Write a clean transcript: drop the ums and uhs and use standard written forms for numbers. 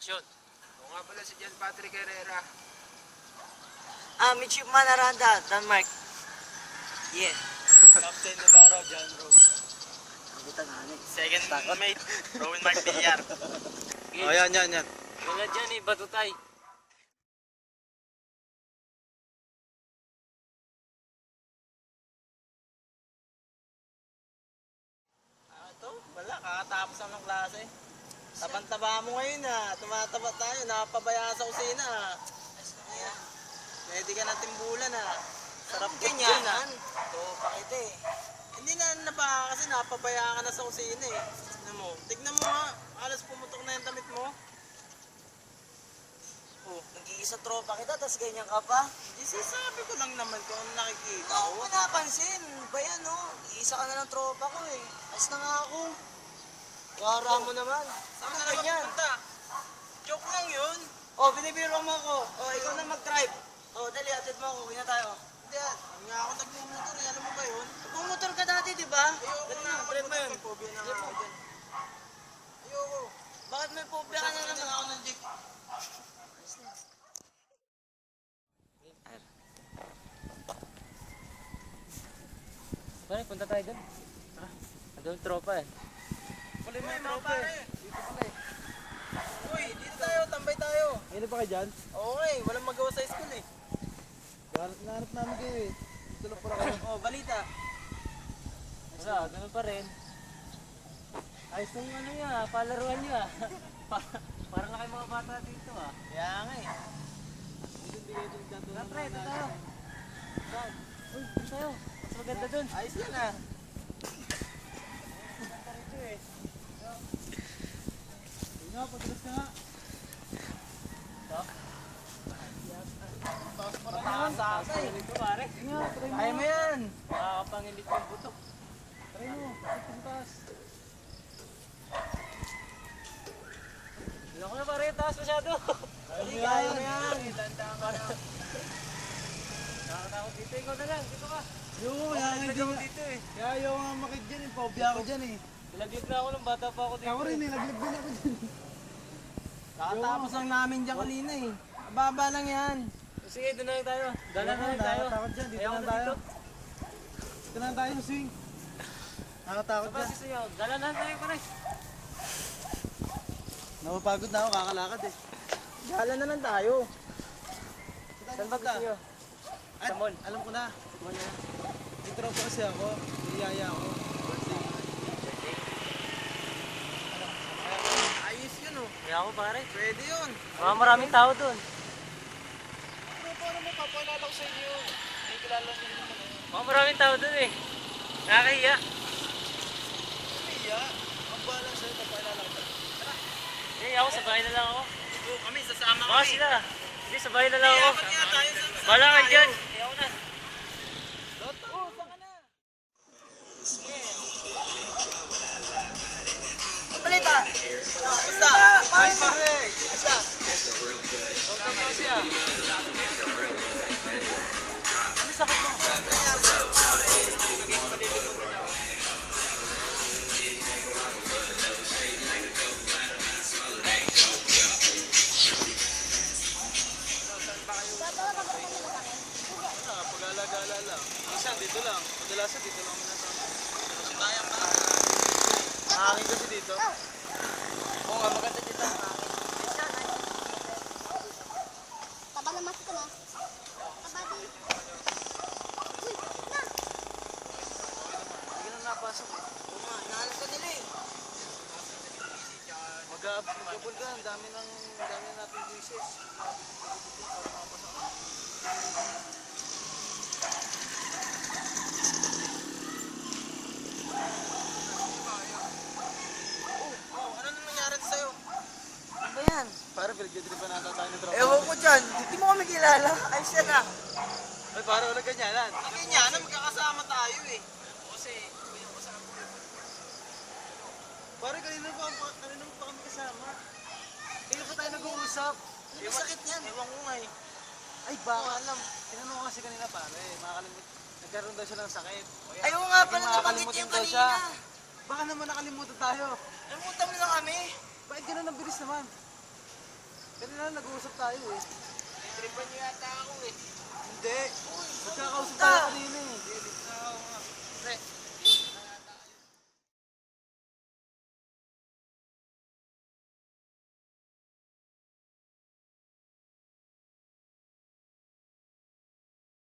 Destinasyon. Oo nga pala si John Patrick Herrera. Midshipman Aranda, Denmark. Yeah. Captain Navarro, John Rose. Second mate, Rowan Mark Villar. Oh, yan. Wala dyan eh, batutay. Wala, kakatapos lang ng klase. Tabang-taba mo ngayon tumataba tayo, napabaya sa kusina Pwede ka natin bulan Sarap Ganyan. ganyan Ito, pakita eh. Hindi na pa kasi napabaya ka na sa kusina Tignan mo nga, alas pumutok na yung damit mo. Nag-iisa tropa kita, tas ganyan ka pa. Hindi sasabi ko lang naman kung ano nakikita Ako ko. mo napansin. Ba yan Iisa ka na ng tropa ko eh. Ayos na nga ako. Wara mo naman. Saan Ano ka na ganyan? magpunta? Joke lang yun. Binibiro mo ako. Ikaw na mag-drive. Dali, atid mo ako. Uwi na tayo. Hindi nga ako nagmumotor alam mo ba yun? Nagmumotor ka dati, di ba? Ayoko Dali na, trip mo yun. may phobia na nga ako dyan. Ayoko. Bakit may phobia ka na Sasakyan naman? ako ng jeep. Pare, punta tayo doon. Tara. Doon tropa eh. Puli mo yung tropa Dito pala Uy, dito tayo, tambay tayo. Ano ba kayo dyan? Okay, walang magawa sa school eh. Nahanap namin kayo eh. Dito lang pala kayo. Balita. Wala, ganun pa rin. Ayos ng ano niya, palaruan niya. Parang na kayo mga bata dito Kaya nga eh. Tara, pre, ito tayo. Saan? Uy, ito tayo. Mas maganda doon. Ayos yan Nga, padalas ka nga. Mataas Ito pare. Nga, try mo. Kaya mo yan. Makakapangilit yung buto. Try mo. Ang taas. Hindi ko na pare, taas masyado. Kaya mo yan. Tandaan ka na. Nakakatakot dito, ikaw na lang. Dito ka. Kaya nga hindi nga. Dito eh. Kaya ayaw nga makit dyan eh. Paubya ako dyan eh. Nilaglag na ako ng bata pa ako dito. Ako rin eh. Naglag din ako dyan. Kakatapos lang namin dyan kanina eh. Ababa lang yan. Sige, doon na lang tayo. Dala na lang tayo. Nakatakot dyan. Dito Ayaw lang na tayo. dito. Dito lang tayo swing. Nakatakot Sa dyan. basis niyo, dala na lang tayo pare. Napapagod na ako. Kakalakad eh. Gala na lang tayo. Saan ba gusto niyo? At, Sa mall. alam ko na. May tropa kasi ako. Niyaya ako. Birthday. Ayos yun Kaya ako pare. Pwede yun. Maraming tao doon. Pero paano mo papalala ko sa inyo? May kilala niyo naman Maraming tao doon eh. Nakakahiya. Iya. Ang bahala sa'yo, papalala ko. Eh, ako sa bahay na lang ako. Kami, sasama Baka sila. Hindi, sa bahay na lang ako. Apat nga tayo sa Bahala kayo dyan. Ayaw na. Balita! Basta! Ay, pare! Basta! Ano sakit mo? Pag-alagala lang. Minsan dito lang. Kadalasan dito lang minasama. Bayang ba? Mahangin kasi dito. Oo nga, maganda dito. Taba naman ko na. Taba din. Uy, na. Hindi ka na napasok eh. Oo nga, nahanap ka nila eh. Mag-abol ka. Ang dami natin wishes. Ano nang nangyari sa'yo? Ano ba yan? Para pinagdidripan nata tayo ng tropa. Ewan ko dyan. Hindi mo kami kilala. Ayos yan Ay, para wala ganyanan. Ganyan, magkakasama tayo eh. Kasi, Para kanina pa kami kasama. Kaya pa tayo nag-uusap. Ano ba sakit yan? ewan ko nga eh. Ay, baka alam. Tinanong ko kasi kanina pare. Makakalimut. Nagkaroon daw siya ng sakit. Ayaw nga pala Hindi nabanggit makakalimutan yung daw siya. kanina. Baka naman nakalimutan tayo. Namutang na kami. Bakit ganun ang bilis naman? Kanina nag-uusap tayo eh. Tripan niyo yata ako eh. Hindi. Nagkakausap tayo kanina eh. Hindi, ako nga.